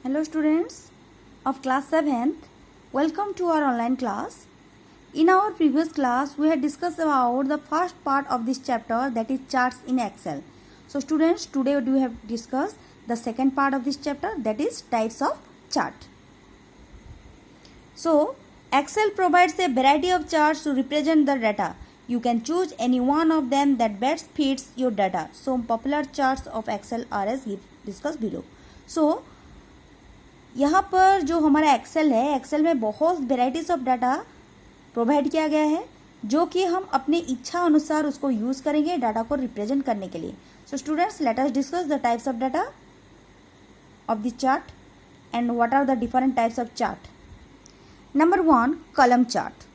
Hello students of class 7th, welcome to our online class. In our previous class, we had discussed about the first part of this chapter, that is charts in Excel. So students, today we have discussed the second part of this chapter, that is types of chart. So Excel provides a variety of charts to represent the data. You can choose any one of them that best fits your data. So popular charts of Excel are as discussed below. So यहाँ पर जो हमारा Excel है, Excel में बहुत varieties of data provide किया गया है जो कि हम अपनी इच्छा अनुसार उसको यूज़ करेंगे डाटा को रिप्रेजेंट करने के लिए. So students, let us discuss the types of data of the chart and what are the different types of chart. Number 1, column chart.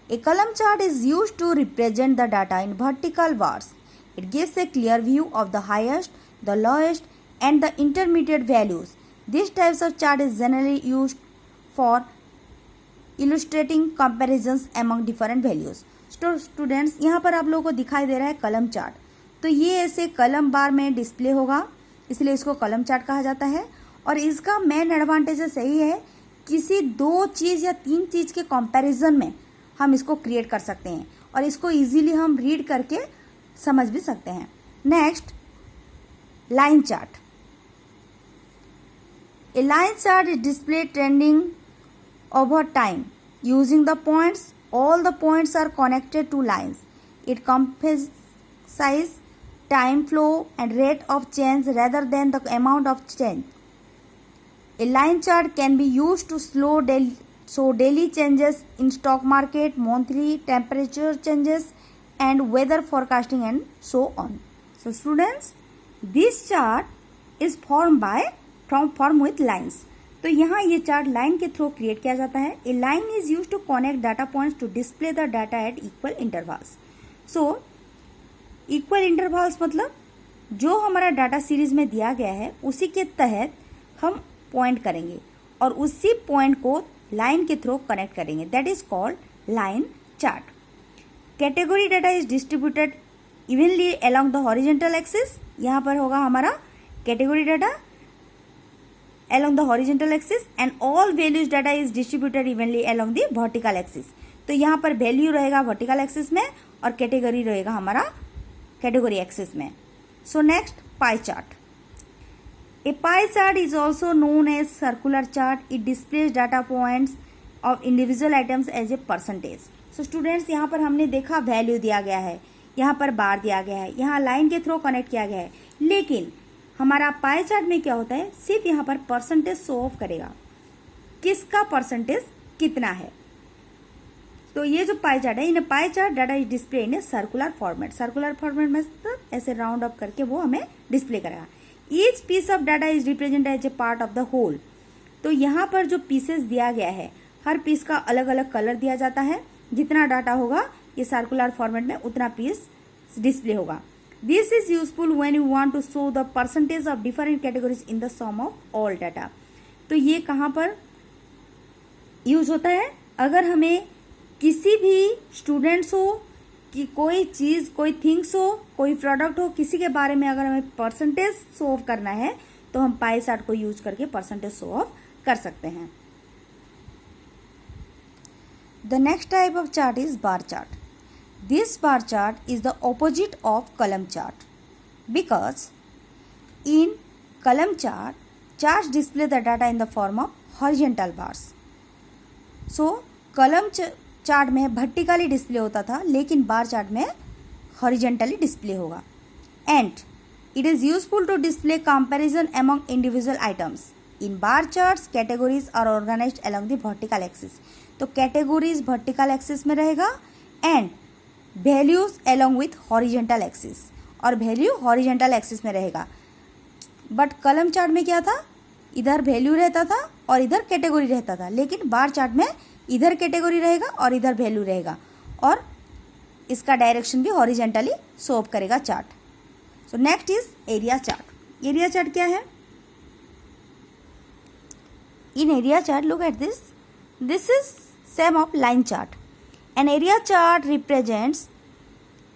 A column chart is used to represent the data in vertical bars. It gives a clear view of the highest, the lowest, and the intermediate values. These types of chart is generally used for illustrating comparisons among different values. तो students, यहाँ पर आप लोगों को दिखाई दे रहा है कलम चार्ट. तो ये ऐसे कलम बार में डिस्प्ले होगा, इसलिए इसको कलम चार्ट कहा जाता है. और इसका मेन एडवांटेज यही है, किसी दो चीज़ या तीन चीज़ के कंपैरिजन में हम इसको क्रिएट कर सकते हैं और इसको इजीली हम रीड करके समझ भी सकते हैं. Next, line chart. A line chart is displayed trending over time. Using the points, all the points are connected to lines. It emphasizes time flow and rate of change rather than the amount of change. A line chart can be used to show daily changes in stock market, monthly temperature changes, and weather forecasting, and so on. So students, this chart is formed with lines. तो यहाँ ये chart line के through create किया जाता है. A line is use to connect data points to display the data at equal intervals. So equal intervals मतलब जो हमारा डाटा सीरीज में दिया गया है उसी के तहत हम पॉइंट करेंगे और उसी पॉइंट को लाइन के थ्रू कनेक्ट करेंगे. That is called line chart. Category data is distributed evenly along the horizontal axis. यहाँ पर होगा हमारा category data along the horizontal axis and all values data is distributed evenly along the vertical axis. तो यहाँ पर value रहेगा vertical axis में और कैटेगरी रहेगा हमारा कैटेगरी एक्सिस में. So next, pie chart. A pie chart is also known as circular chart. It displays data points of individual items as a percentage. So students, यहाँ पर हमने देखा वैल्यू दिया गया है, यहाँ पर बार दिया गया है, यहाँ लाइन के थ्रू कनेक्ट किया गया है. लेकिन हमारा पाई चार्ट में क्या होता है, सिर्फ यहाँ पर परसेंटेज शो ऑफ करेगा, किसका परसेंटेज कितना है. तो ये जो पाई चार्ट है, in pie chart data is display in a circular format. Circular format में ऐसे राउंड अप करके वो हमें डिस्प्ले करेगा. Each piece of data is represent as a part of the whole. तो यहाँ पर जो पीसेस दिया गया है, हर पीस का अलग अलग कलर दिया जाता है. जितना डाटा होगा ये सर्कुलर फॉर्मेट में उतना पीस डिस्प्ले होगा. This is useful when you want to show the percentage of different categories in the sum of all data. तो ये कहाँ पर यूज होता है, अगर हमें किसी भी स्टूडेंट्स हो कि कोई चीज़, कोई थिंग्स हो, कोई प्रोडक्ट हो, किसी के बारे में अगर हमें परसेंटेज शो ऑफ करना है तो हम पाई चार्ट को यूज करके परसेंटेज शो ऑफ कर सकते हैं. The next type of chart is bar chart. This bar chart is the opposite of column chart because in column chart, charts display the data in the form of horizontal bars. So column chart में vertically display होता था, लेकिन bar chart में horizontally display होगा. And it is useful to display comparison among individual items. In bar charts, categories are organized along the vertical axis. तो categories vertical axis में रहेगा and values along with horizontal axis, और value horizontal axis में रहेगा. But कलम chart में क्या था, इधर वैल्यू रहता था और इधर कैटेगरी रहता था. लेकिन बार चार्ट में इधर कैटेगरी रहेगा और इधर वैल्यू रहेगा और इसका डायरेक्शन भी हॉरिजेंटली शो ऑफ करेगा chart. So next is area chart. Area chart क्या है? In area chart, look at this. This is same of line chart. An area chart represents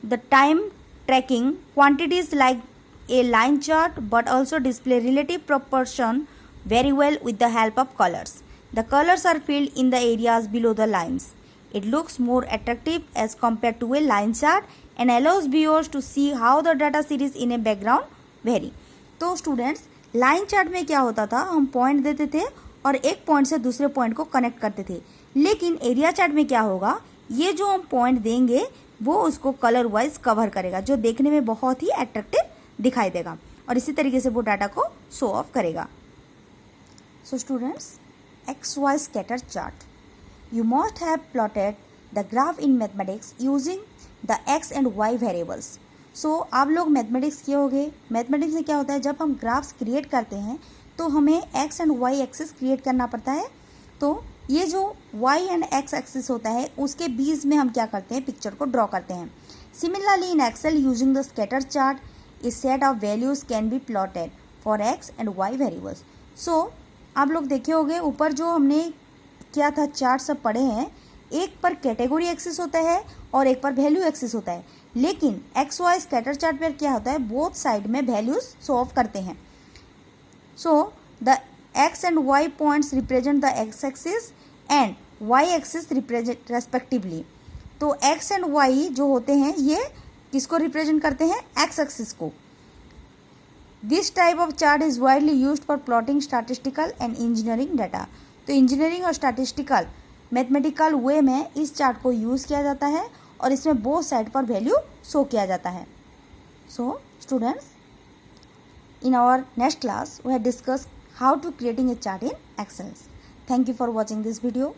the time tracking quantities like a line chart but also display relative proportion very well with the help of colors. The colors are filled in the areas below the lines. It looks more attractive as compared to a line chart and allows viewers to see how the data series in a background vary. तो students, line chart में क्या होता था, हम point देते थे और एक पॉइंट से दूसरे पॉइंट को कनेक्ट करते थे. लेकिन एरिया चार्ट में क्या होगा, ये जो हम पॉइंट देंगे वो उसको कलर वाइज कवर करेगा, जो देखने में बहुत ही अट्रैक्टिव दिखाई देगा और इसी तरीके से वो डाटा को शो ऑफ करेगा. So students, X Y scatter chart. You must have plotted the graph in mathematics using the x and y variables. So आप लोग मैथमेटिक्स किए होंगे. मैथमेटिक्स में क्या होता है, जब हम ग्राफ्स क्रिएट करते हैं तो हमें x and y axis create करना पड़ता है. तो ये जो y एंड x एक्सिस होता है उसके बीच में हम क्या करते हैं, पिक्चर को ड्रॉ करते हैं. Similarly in Excel using the scatter chart a set of values can be plotted for x and y variables. So आप लोग देखे होंगे ऊपर जो हमने क्या था चार्ट सब पढ़े हैं, एक पर कैटेगरी एक्सिस होता है और एक पर वैल्यू एक्सिस होता है. लेकिन एक्स वाई स्कैटर चार्ट पर क्या होता है, बोथ साइड में वैल्यूज शो ऑफ करते हैं. So the X and Y points represent the X axis and Y axis represent respectively. तो एक्स एंड वाई जो होते हैं ये किसको रिप्रेजेंट करते हैं, एक्स एक्सिस को. This type of chart is widely used for plotting statistical and engineering data. तो इंजीनियरिंग और स्टैटिस्टिकल मैथमेटिकल वे में इस चार्ट को यूज़ किया जाता है और इसमें बोथ साइड पर वैल्यू शो किया जाता है. So students, in our next class we have discuss how to creating a chart in Excel. Thank you for watching this video.